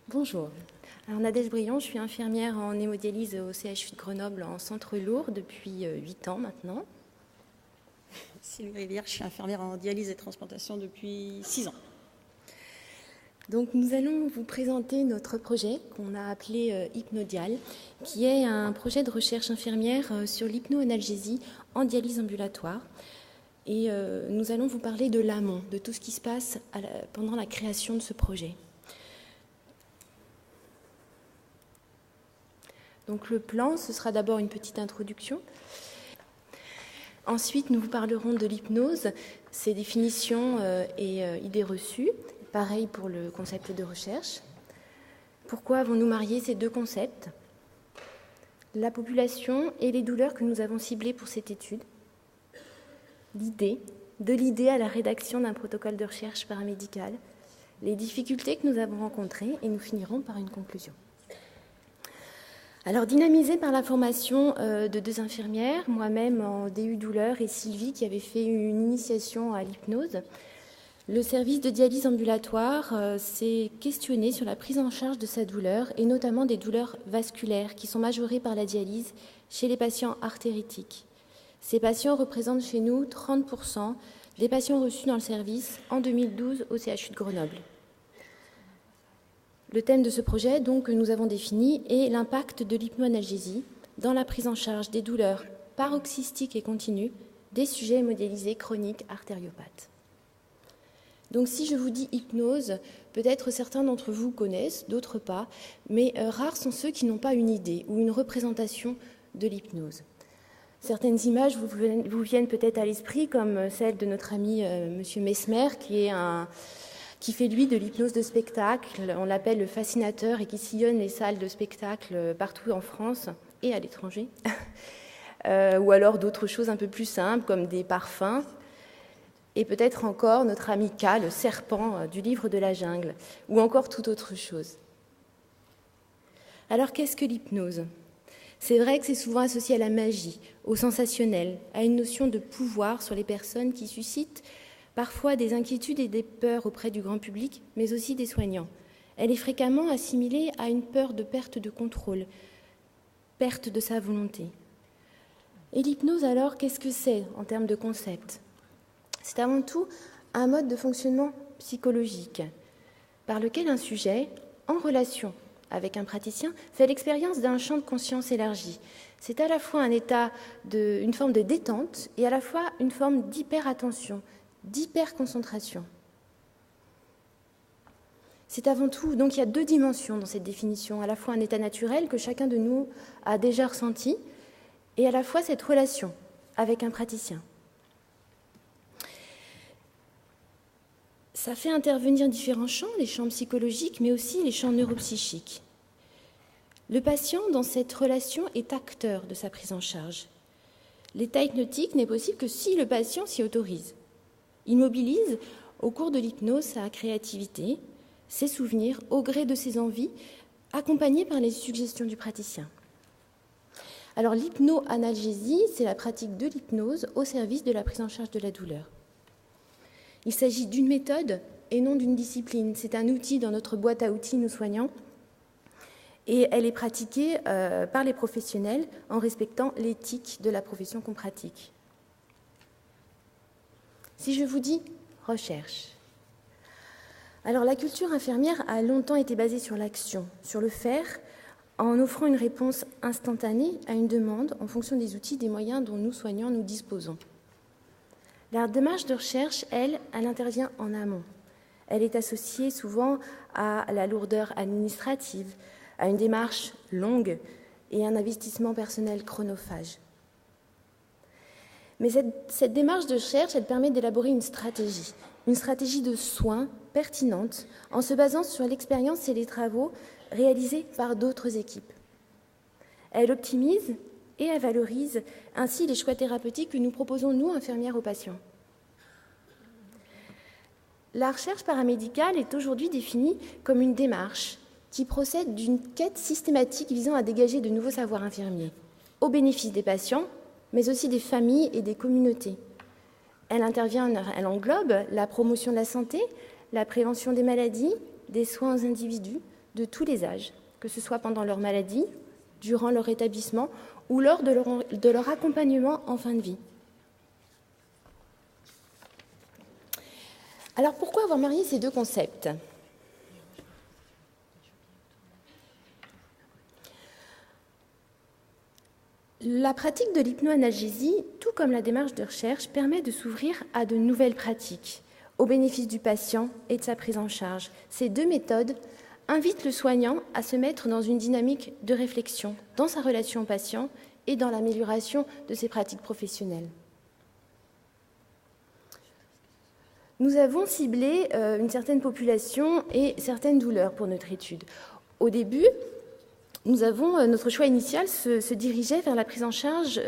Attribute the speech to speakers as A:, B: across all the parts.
A: Bonjour. Alors, Nadège Briand, je suis infirmière en hémodialyse au CHU de Grenoble en centre lourd depuis 8 ans maintenant.
B: Sylvie Rivière, je suis infirmière en dialyse et transplantation depuis 6 ans.
A: Donc nous allons vous présenter notre projet qu'on a appelé Hypnodial, qui est un projet de recherche infirmière sur l'hypnoanalgésie en dialyse ambulatoire. Et nous allons vous parler de l'amont, de tout ce qui se passe pendant la création de ce projet. Donc le plan, ce sera d'abord une petite introduction. Ensuite, nous vous parlerons de l'hypnose, ses définitions et idées reçues. Pareil pour le concept de recherche. Pourquoi avons-nous marié ces deux concepts ? La population et les douleurs que nous avons ciblées pour cette étude. De l'idée à la rédaction d'un protocole de recherche paramédicale. Les difficultés que nous avons rencontrées et nous finirons par une conclusion. Alors, dynamisée par la formation de deux infirmières, moi-même en DU douleur et Sylvie qui avait fait une initiation à l'hypnose, le service de dialyse ambulatoire s'est questionné sur la prise en charge de sa douleur et notamment des douleurs vasculaires qui sont majorées par la dialyse chez les patients artéritiques. Ces patients représentent chez nous 30% des patients reçus dans le service en 2012 au CHU de Grenoble. Le thème de ce projet, donc, que nous avons défini, est l'impact de l'hypnoanalgésie dans la prise en charge des douleurs paroxystiques et continues des sujets hémodialysés chroniques artériopathes. Donc si je vous dis hypnose, peut-être certains d'entre vous connaissent, d'autres pas, mais rares sont ceux qui n'ont pas une idée ou une représentation de l'hypnose. Certaines images vous viennent peut-être à l'esprit, comme celle de notre ami M. Mesmer, qui fait, lui, de l'hypnose de spectacle. On l'appelle le fascinateur et qui sillonne les salles de spectacle partout en France et à l'étranger. Ou alors d'autres choses un peu plus simples, comme des parfums. Et peut-être encore notre ami K, le serpent du livre de la jungle, ou encore toute autre chose. Alors qu'est-ce que l'hypnose ? C'est vrai que c'est souvent associé à la magie, au sensationnel, à une notion de pouvoir sur les personnes qui suscite parfois des inquiétudes et des peurs auprès du grand public, mais aussi des soignants. Elle est fréquemment assimilée à une peur de perte de contrôle, perte de sa volonté. Et l'hypnose alors, qu'est-ce que c'est en termes de concept ? C'est avant tout un mode de fonctionnement psychologique par lequel un sujet, en relation avec un praticien, fait l'expérience d'un champ de conscience élargi. C'est à la fois une forme de détente et à la fois une forme d'hyper-attention, d'hyper-concentration. C'est avant tout, donc il y a deux dimensions dans cette définition, à la fois un état naturel que chacun de nous a déjà ressenti et à la fois cette relation avec un praticien. Ça fait intervenir différents champs, les champs psychologiques, mais aussi les champs neuropsychiques. Le patient, dans cette relation, est acteur de sa prise en charge. L'état hypnotique n'est possible que si le patient s'y autorise. Il mobilise, au cours de l'hypnose, sa créativité, ses souvenirs, au gré de ses envies, accompagnés par les suggestions du praticien. Alors, l'hypnoanalgésie, c'est la pratique de l'hypnose au service de la prise en charge de la douleur. Il s'agit d'une méthode et non d'une discipline. C'est un outil dans notre boîte à outils, nous soignants, et elle est pratiquée par les professionnels en respectant l'éthique de la profession qu'on pratique. Si je vous dis recherche, alors la culture infirmière a longtemps été basée sur l'action, sur le faire, en offrant une réponse instantanée à une demande en fonction des outils, des moyens dont nous soignants nous disposons. La démarche de recherche, elle intervient en amont. Elle est associée souvent à la lourdeur administrative, à une démarche longue et un investissement personnel chronophage. Mais cette démarche de recherche, elle permet d'élaborer une stratégie de soins pertinente en se basant sur l'expérience et les travaux réalisés par d'autres équipes. Elle optimise et elle valorise ainsi les choix thérapeutiques que nous proposons, nous, infirmières, aux patients. La recherche paramédicale est aujourd'hui définie comme une démarche qui procède d'une quête systématique visant à dégager de nouveaux savoirs infirmiers, au bénéfice des patients, mais aussi des familles et des communautés. Elle englobe la promotion de la santé, la prévention des maladies, des soins aux individus, de tous les âges, que ce soit pendant leur maladie, durant leur rétablissement ou lors de leur accompagnement en fin de vie. Alors pourquoi avoir marié ces deux concepts ? La pratique de l'hypnoanalgésie, tout comme la démarche de recherche, permet de s'ouvrir à de nouvelles pratiques, au bénéfice du patient et de sa prise en charge. Ces deux méthodes invitent le soignant à se mettre dans une dynamique de réflexion dans sa relation au patient et dans l'amélioration de ses pratiques professionnelles. Nous avons ciblé une certaine population et certaines douleurs pour notre étude. Au début, notre choix initial se dirigeait vers la prise en charge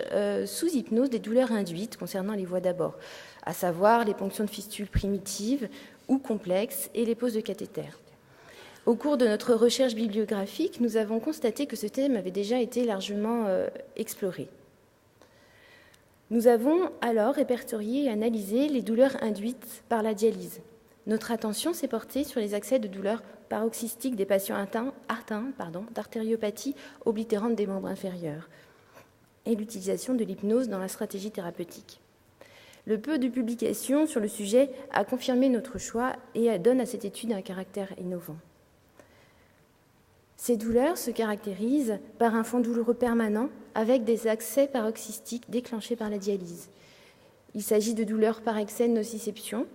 A: sous hypnose des douleurs induites concernant les voies d'abord, à savoir les ponctions de fistules primitives ou complexes et les poses de cathéter. Au cours de notre recherche bibliographique, nous avons constaté que ce thème avait déjà été largement exploré. Nous avons alors répertorié et analysé les douleurs induites par la dialyse. Notre attention s'est portée sur les accès de douleurs paroxystiques des patients atteints d'artériopathie oblitérante des membres inférieurs et l'utilisation de l'hypnose dans la stratégie thérapeutique. Le peu de publications sur le sujet a confirmé notre choix et donne à cette étude un caractère innovant. Ces douleurs se caractérisent par un fond douloureux permanent avec des accès paroxystiques déclenchés par la dialyse. Il s'agit de douleurs par excès de nociception,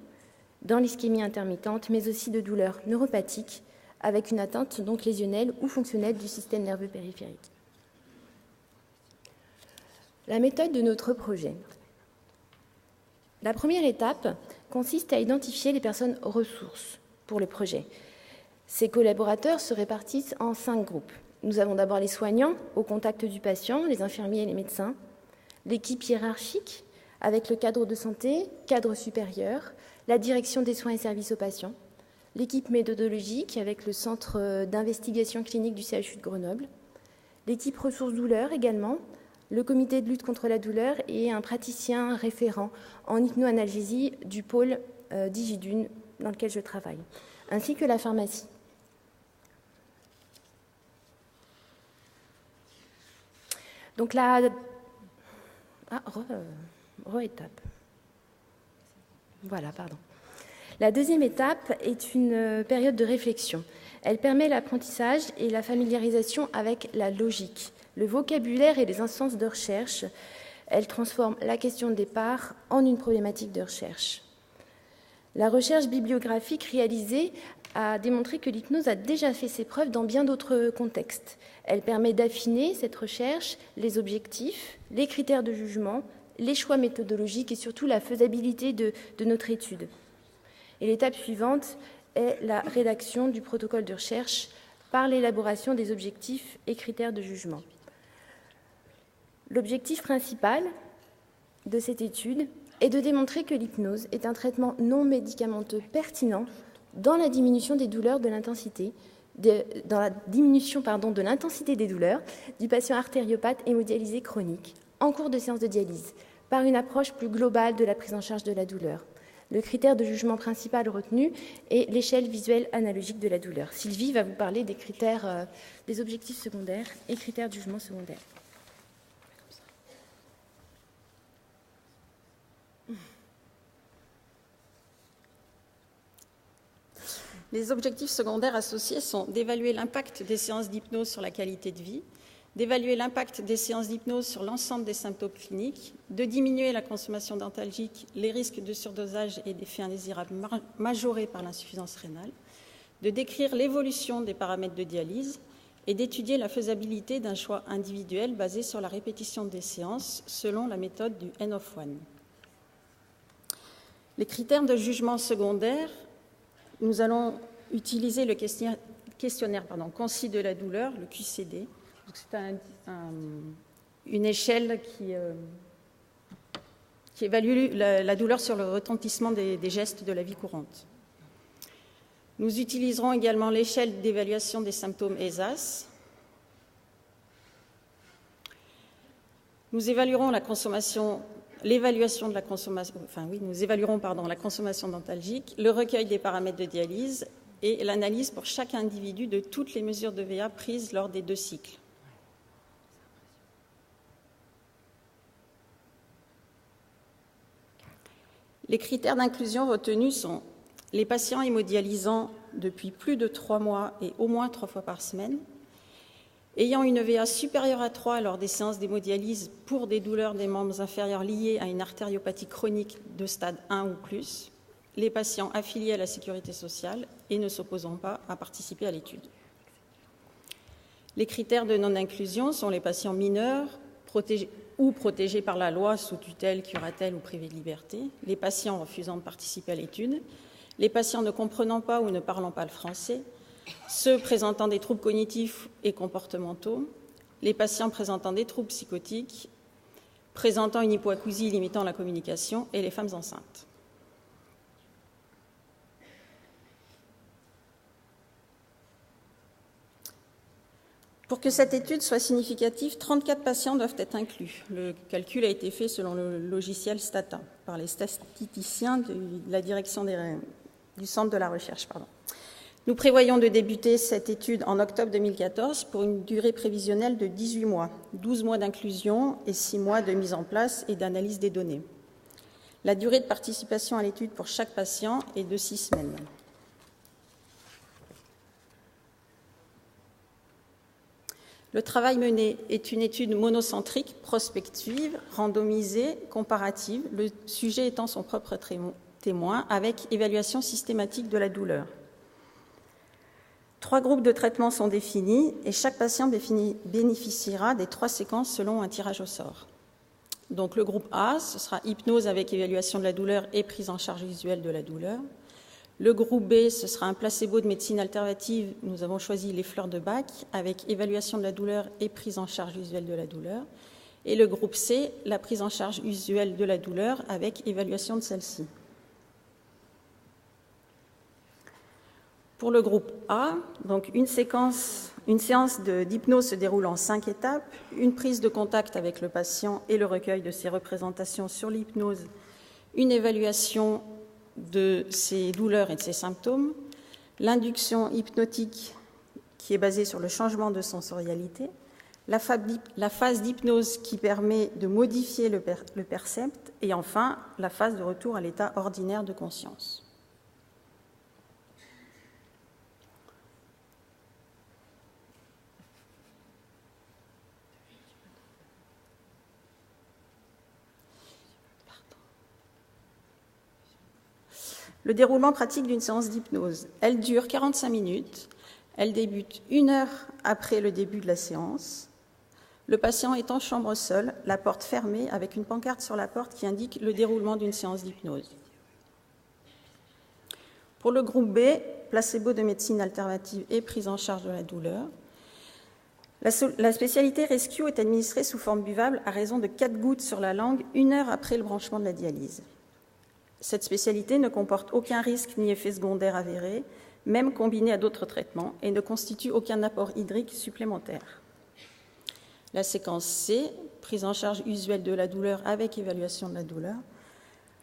A: dans l'ischémie intermittente, mais aussi de douleurs neuropathiques avec une atteinte donc lésionnelle ou fonctionnelle du système nerveux périphérique. La méthode de notre projet. La première étape consiste à identifier les personnes ressources pour le projet. Ces collaborateurs se répartissent en 5 groupes. Nous avons d'abord les soignants au contact du patient, les infirmiers et les médecins, l'équipe hiérarchique avec le cadre de santé, cadre supérieur, la direction des soins et services aux patients, l'équipe méthodologique avec le centre d'investigation clinique du CHU de Grenoble, l'équipe ressources douleurs également, le comité de lutte contre la douleur et un praticien référent en hypnoanalgésie du pôle d'Igidune dans lequel je travaille, ainsi que la pharmacie. Donc la étape. Voilà, pardon. La deuxième étape est une période de réflexion. Elle permet l'apprentissage et la familiarisation avec la logique, le vocabulaire et les instances de recherche. Elle transforme la question de départ en une problématique de recherche. La recherche bibliographique réalisée a démontré que l'hypnose a déjà fait ses preuves dans bien d'autres contextes. Elle permet d'affiner cette recherche, les objectifs, les critères de jugement, les choix méthodologiques et surtout la faisabilité de notre étude. Et l'étape suivante est la rédaction du protocole de recherche par l'élaboration des objectifs et critères de jugement. L'objectif principal de cette étude est de démontrer que l'hypnose est un traitement non médicamenteux pertinent dans la diminution des douleurs de l'intensité, de l'intensité des douleurs du patient artériopathe hémodialysé chronique en cours de séance de dialyse, par une approche plus globale de la prise en charge de la douleur. Le critère de jugement principal retenu est l'échelle visuelle analogique de la douleur. Sylvie va vous parler des critères, des objectifs secondaires et critères de jugement secondaire.
B: Les objectifs secondaires associés sont d'évaluer l'impact des séances d'hypnose sur la qualité de vie, d'évaluer l'impact des séances d'hypnose sur l'ensemble des symptômes cliniques, de diminuer la consommation d'antalgiques, les risques de surdosage et d'effets indésirables majorés par l'insuffisance rénale, de décrire l'évolution des paramètres de dialyse et d'étudier la faisabilité d'un choix individuel basé sur la répétition des séances selon la méthode du N of One. Les critères de jugement secondaire, nous allons utiliser le questionnaire concis de la douleur, le QCD. C'est une échelle qui évalue la douleur sur le retentissement des gestes de la vie courante. Nous utiliserons également l'échelle d'évaluation des symptômes ESAS. Nous évaluerons la consommation d'antalgiques, le recueil des paramètres de dialyse et l'analyse pour chaque individu de toutes les mesures de VA prises lors des 2 cycles. Les critères d'inclusion retenus sont les patients hémodialysant depuis plus de 3 mois et au moins 3 fois par semaine, ayant une VA supérieure à 3 lors des séances d'hémodialyse pour des douleurs des membres inférieurs liées à une artériopathie chronique de stade 1 ou plus, les patients affiliés à la sécurité sociale et ne s'opposant pas à participer à l'étude. Les critères de non-inclusion sont les patients mineurs, protégés par la loi sous tutelle, curatelle ou privés de liberté, les patients refusant de participer à l'étude, les patients ne comprenant pas ou ne parlant pas le français, ceux présentant des troubles cognitifs et comportementaux, les patients présentant des troubles psychotiques, présentant une hypoacousie limitant la communication et les femmes enceintes. Pour que cette étude soit significative, 34 patients doivent être inclus. Le calcul a été fait selon le logiciel Stata par les statisticiens de la direction du centre de la recherche. Nous prévoyons de débuter cette étude en octobre 2014 pour une durée prévisionnelle de 18 mois, 12 mois d'inclusion et 6 mois de mise en place et d'analyse des données. La durée de participation à l'étude pour chaque patient est de 6 semaines. Le travail mené est une étude monocentrique, prospective, randomisée, comparative, le sujet étant son propre témoin, avec évaluation systématique de la douleur. 3 groupes de traitement sont définis et chaque patient bénéficiera des 3 séquences selon un tirage au sort. Donc le groupe A, ce sera hypnose avec évaluation de la douleur et prise en charge visuelle de la douleur. Le groupe B, ce sera un placebo de médecine alternative. Nous avons choisi les fleurs de Bach avec évaluation de la douleur et prise en charge visuelle de la douleur. Et le groupe C, la prise en charge visuelle de la douleur avec évaluation de celle-ci. Pour le groupe A, donc une séance d'hypnose se déroule en 5 étapes. Une prise de contact avec le patient et le recueil de ses représentations sur l'hypnose. Une évaluation de ses douleurs et de ses symptômes, l'induction hypnotique qui est basée sur le changement de sensorialité, la phase d'hypnose qui permet de modifier le percept et enfin la phase de retour à l'état ordinaire de conscience. Le déroulement pratique d'une séance d'hypnose. Elle dure 45 minutes. Elle débute 1 heure après le début de la séance. Le patient est en chambre seul, la porte fermée, avec une pancarte sur la porte qui indique le déroulement d'une séance d'hypnose. Pour le groupe B, placebo de médecine alternative et prise en charge de la douleur. La spécialité Rescue est administrée sous forme buvable à raison de 4 gouttes sur la langue 1 heure après le branchement de la dialyse. Cette spécialité ne comporte aucun risque ni effet secondaire avéré, même combiné à d'autres traitements, et ne constitue aucun apport hydrique supplémentaire. La séquence C, prise en charge usuelle de la douleur avec évaluation de la douleur.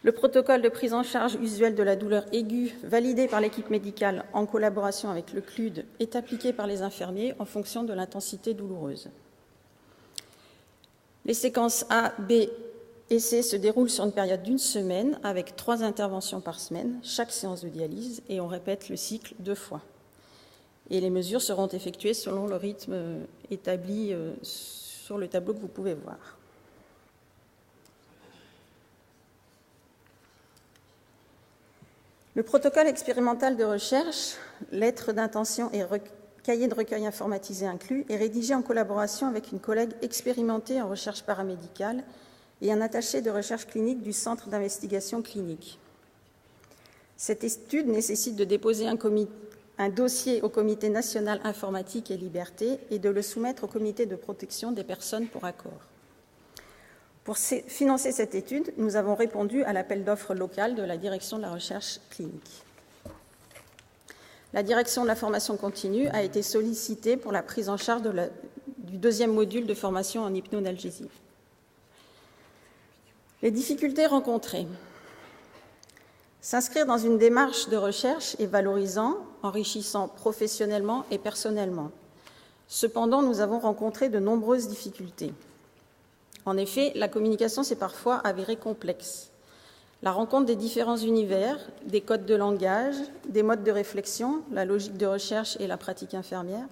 B: Le protocole de prise en charge usuelle de la douleur aiguë, validé par l'équipe médicale en collaboration avec le CLUD, est appliqué par les infirmiers en fonction de l'intensité douloureuse. Les séquences A, B et C se déroulent sur une période d'1 semaine avec 3 interventions par semaine, chaque séance de dialyse, et on répète le cycle 2 fois. Et les mesures seront effectuées selon le rythme établi sur le tableau que vous pouvez voir. Le protocole expérimental de recherche, lettre d'intention et cahier de recueil informatisé inclus, est rédigé en collaboration avec une collègue expérimentée en recherche paramédicale et un attaché de recherche clinique du Centre d'investigation clinique. Cette étude nécessite de déposer un dossier au Comité national informatique et liberté et de le soumettre au Comité de protection des personnes pour accord. Pour financer cette étude, nous avons répondu à l'appel d'offres local de la Direction de la recherche clinique. La Direction de la formation continue a été sollicitée pour la prise en charge du 2e module de formation en hypnoanalgésie. Les difficultés rencontrées. S'inscrire dans une démarche de recherche est valorisant, enrichissant professionnellement et personnellement. Cependant, nous avons rencontré de nombreuses difficultés. En effet, la communication s'est parfois avérée complexe. La rencontre des différents univers, des codes de langage, des modes de réflexion, la logique de recherche et la pratique infirmière,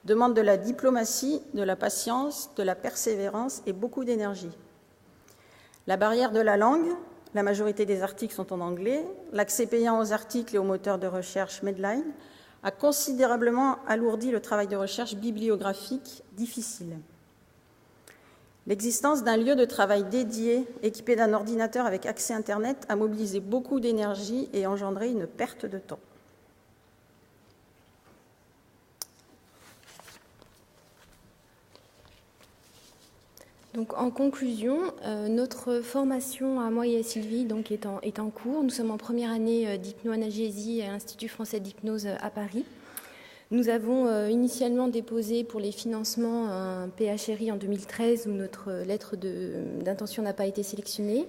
B: demande de la diplomatie, de la patience, de la persévérance et beaucoup d'énergie. La barrière de la langue, la majorité des articles sont en anglais, l'accès payant aux articles et aux moteurs de recherche Medline a considérablement alourdi le travail de recherche bibliographique difficile. L'existence d'un lieu de travail dédié, équipé d'un ordinateur avec accès Internet, a mobilisé beaucoup d'énergie et engendré une perte de temps.
A: Donc, en conclusion, notre formation à moi et à Sylvie donc, est en cours. Nous sommes en première année d'hypnoanalgésie à l'Institut français d'hypnose à Paris. Nous avons initialement déposé pour les financements un PHRI en 2013 où notre lettre d'intention n'a pas été sélectionnée.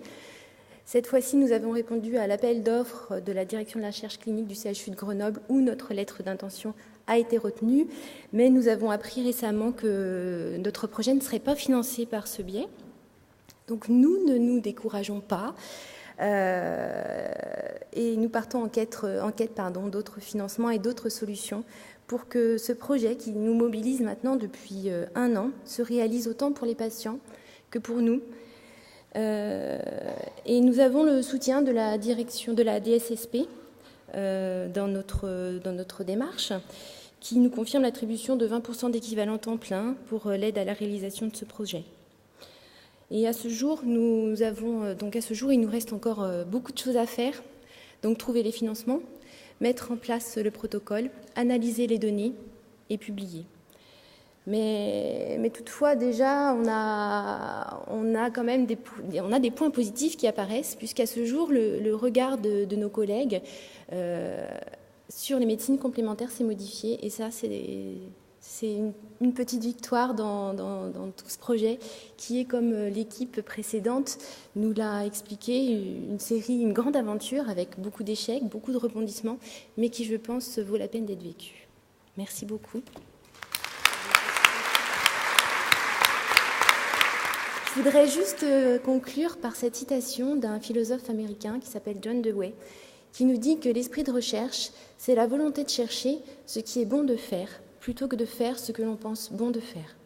A: Cette fois-ci, nous avons répondu à l'appel d'offres de la direction de la recherche clinique du CHU de Grenoble où notre lettre d'intention a été retenue, mais nous avons appris récemment que notre projet ne serait pas financé par ce biais. Donc nous ne nous décourageons pas et nous partons en quête d'autres financements et d'autres solutions pour que ce projet qui nous mobilise maintenant depuis 1 an se réalise autant pour les patients que pour nous. Et nous avons le soutien de la direction de la DSSP dans notre démarche, qui nous confirme l'attribution de 20% d'équivalent temps plein pour l'aide à la réalisation de ce projet. Et à ce jour, il nous reste encore beaucoup de choses à faire. Donc trouver les financements, mettre en place le protocole, analyser les données et publier. Mais toutefois, déjà, on a quand même des points positifs qui apparaissent, puisqu'à ce jour, le regard de nos collègues sur les médecines complémentaires s'est modifié. Et ça, c'est une petite victoire dans tout ce projet, qui est, comme l'équipe précédente nous l'a expliqué, une grande aventure avec beaucoup d'échecs, beaucoup de rebondissements, mais qui, je pense, vaut la peine d'être vécue. Merci beaucoup. Je voudrais juste conclure par cette citation d'un philosophe américain qui s'appelle John Dewey, qui nous dit que l'esprit de recherche, c'est la volonté de chercher ce qui est bon de faire, plutôt que de faire ce que l'on pense bon de faire.